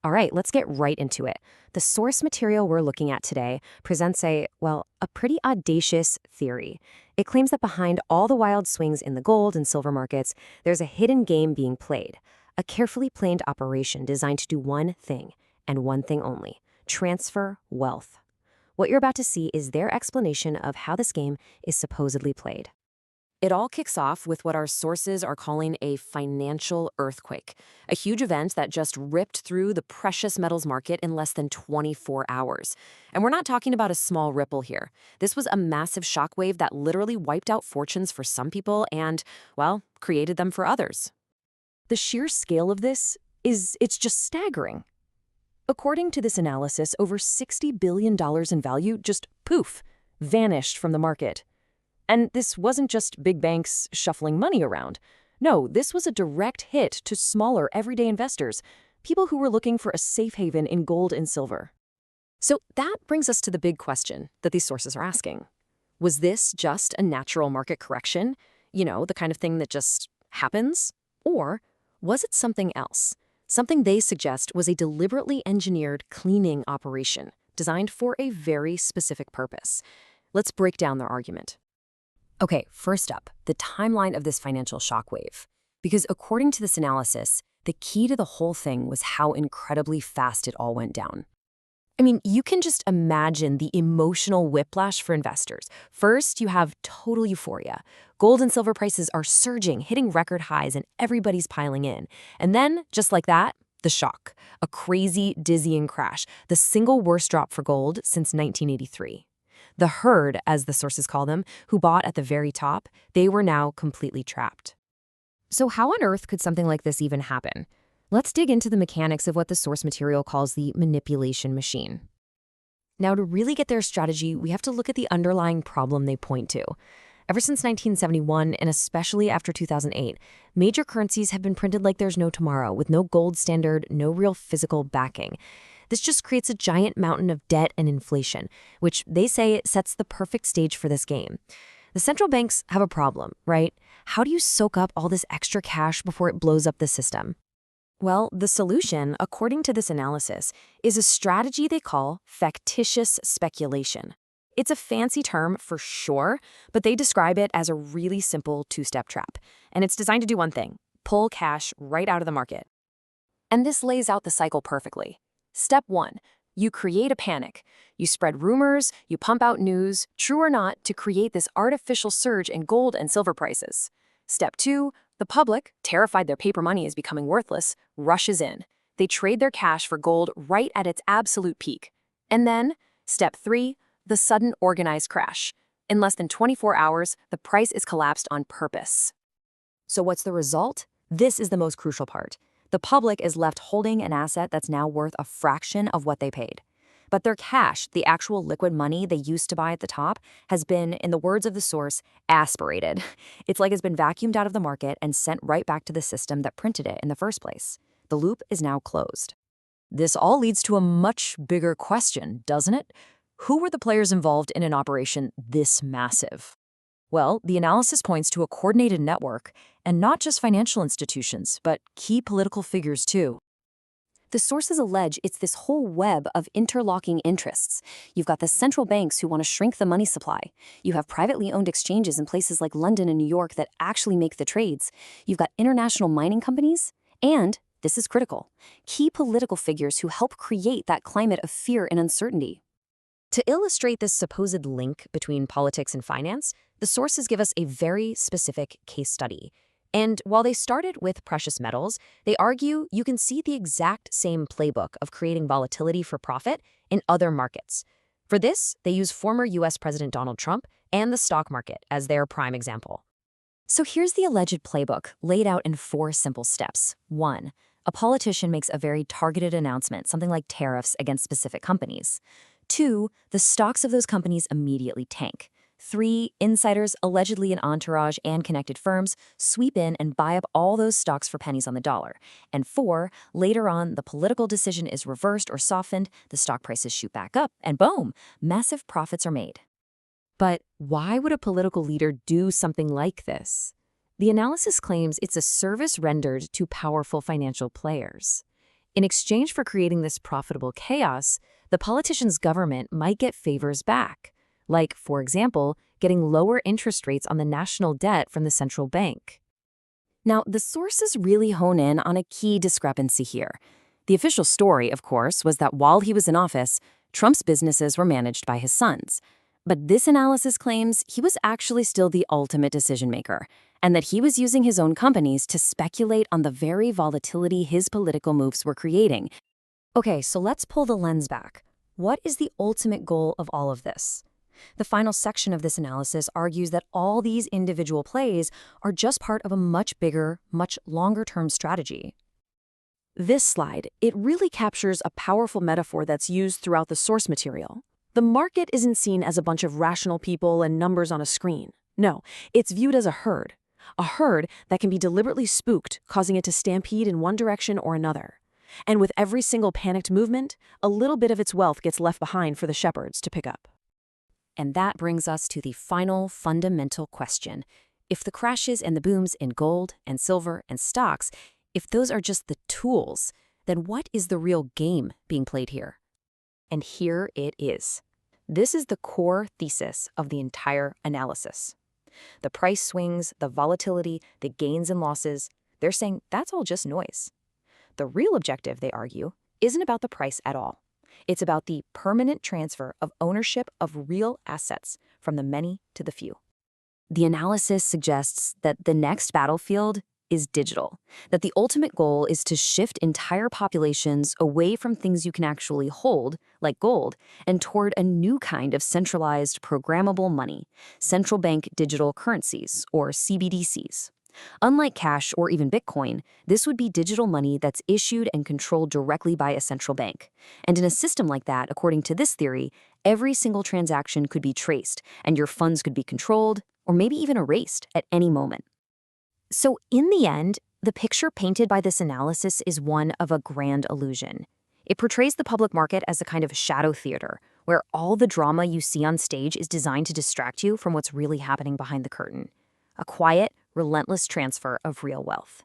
All right, let's get right into it. The source material we're looking at today presents a pretty audacious theory. It claims that behind all the wild swings in the gold and silver markets, there's a hidden game being played, a carefully planned operation designed to do one thing, and one thing only: transfer wealth. What you're about to see is their explanation of how this game is supposedly played. It all kicks off with what our sources are calling a financial earthquake, a huge event that just ripped through the precious metals market in less than 24 hours. And we're not talking about a small ripple here. This was a massive shockwave that literally wiped out fortunes for some people and, well, created them for others. The sheer scale of this it's just staggering. According to this analysis, over $60 billion in value just poof, vanished from the market. And this wasn't just big banks shuffling money around. No, this was a direct hit to smaller everyday investors, people who were looking for a safe haven in gold and silver. So that brings us to the big question that these sources are asking. Was this just a natural market correction? You know, the kind of thing that just happens? Or was it something else? Something they suggest was a deliberately engineered cleaning operation designed for a very specific purpose. Let's break down their argument. Okay, first up, the timeline of this financial shockwave. Because according to this analysis, the key to the whole thing was how incredibly fast it all went down. I mean, you can just imagine the emotional whiplash for investors. First, you have total euphoria. Gold and silver prices are surging, hitting record highs, and everybody's piling in. And then, just like that, the shock. A crazy, dizzying crash, the single worst drop for gold since 1983. The herd, as the sources call them, who bought at the very top, they were now completely trapped. So how on earth could something like this even happen? Let's dig into the mechanics of what the source material calls the manipulation machine. Now, to really get their strategy, we have to look at the underlying problem they point to. Ever since 1971, and especially after 2008, major currencies have been printed like there's no tomorrow, with no gold standard, no real physical backing. This just creates a giant mountain of debt and inflation, which they say sets the perfect stage for this game. The central banks have a problem, right? How do you soak up all this extra cash before it blows up the system? Well, the solution, according to this analysis, is a strategy they call factitious speculation. It's a fancy term for sure, but they describe it as a really simple two-step trap. And it's designed to do one thing: pull cash right out of the market. And this lays out the cycle perfectly. Step 1, you create a panic. You spread rumors, you pump out news, true or not, to create this artificial surge in gold and silver prices. Step 2, the public, terrified their paper money is becoming worthless, rushes in. They trade their cash for gold right at its absolute peak. And then, step 3, the sudden organized crash. In less than 24 hours, the price is collapsed on purpose. So what's the result? This is the most crucial part. The public is left holding an asset that's now worth a fraction of what they paid. But their cash, the actual liquid money they used to buy at the top, has been, in the words of the source, aspirated. It's like it's been vacuumed out of the market and sent right back to the system that printed it in the first place. The loop is now closed. This all leads to a much bigger question, doesn't it? Who were the players involved in an operation this massive? Well, the analysis points to a coordinated network, and not just financial institutions, but key political figures too. The sources allege it's this whole web of interlocking interests. You've got the central banks who want to shrink the money supply. You have privately owned exchanges in places like London and New York that actually make the trades. You've got international mining companies, and, this is critical, key political figures who help create that climate of fear and uncertainty. To illustrate this supposed link between politics and finance, the sources give us a very specific case study. And while they started with precious metals, they argue you can see the exact same playbook of creating volatility for profit in other markets. For this, they use former US President Donald Trump and the stock market as their prime example. So here's the alleged playbook laid out in 4 simple steps. 1. A politician makes a very targeted announcement, something like tariffs against specific companies. 2. The stocks of those companies immediately tank. 3. Insiders, allegedly an entourage and connected firms, sweep in and buy up all those stocks for pennies on the dollar. And 4. Later on, the political decision is reversed or softened, the stock prices shoot back up, and boom, massive profits are made. But why would a political leader do something like this? The analysis claims it's a service rendered to powerful financial players. In exchange for creating this profitable chaos, the politician's government might get favors back, like, for example, getting lower interest rates on the national debt from the central bank. Now, the sources really hone in on a key discrepancy here. The official story, of course, was that while he was in office, Trump's businesses were managed by his sons. But this analysis claims he was actually still the ultimate decision-maker, and that he was using his own companies to speculate on the very volatility his political moves were creating. Okay, so let's pull the lens back. What is the ultimate goal of all of this? The final section of this analysis argues that all these individual plays are just part of a much bigger, much longer-term strategy. This slide, it really captures a powerful metaphor that's used throughout the source material. The market isn't seen as a bunch of rational people and numbers on a screen. No, it's viewed as a herd that can be deliberately spooked, causing it to stampede in one direction or another. And with every single panicked movement, a little bit of its wealth gets left behind for the shepherds to pick up. And that brings us to the final fundamental question. If the crashes and the booms in gold and silver and stocks, if those are just the tools, then what is the real game being played here? And here it is. This is the core thesis of the entire analysis. The price swings, the volatility, the gains and losses, they're saying that's all just noise. The real objective, they argue, isn't about the price at all. It's about the permanent transfer of ownership of real assets from the many to the few. The analysis suggests that the next battlefield is digital, that the ultimate goal is to shift entire populations away from things you can actually hold, like gold, and toward a new kind of centralized programmable money, central bank digital currencies, or CBDCs. Unlike cash or even Bitcoin, this would be digital money that's issued and controlled directly by a central bank. And in a system like that, according to this theory, every single transaction could be traced, and your funds could be controlled, or maybe even erased at any moment. So in the end, the picture painted by this analysis is one of a grand illusion. It portrays the public market as a kind of shadow theater, where all the drama you see on stage is designed to distract you from what's really happening behind the curtain. A quiet, relentless transfer of real wealth.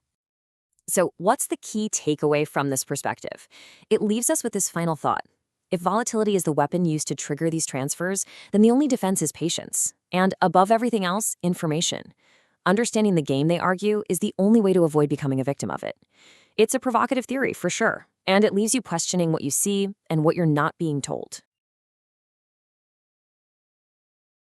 So what's the key takeaway from this perspective? It leaves us with this final thought. If volatility is the weapon used to trigger these transfers, then the only defense is patience. And above everything else, information. Understanding the game, they argue, is the only way to avoid becoming a victim of it. It's a provocative theory, for sure, and it leaves you questioning what you see and what you're not being told.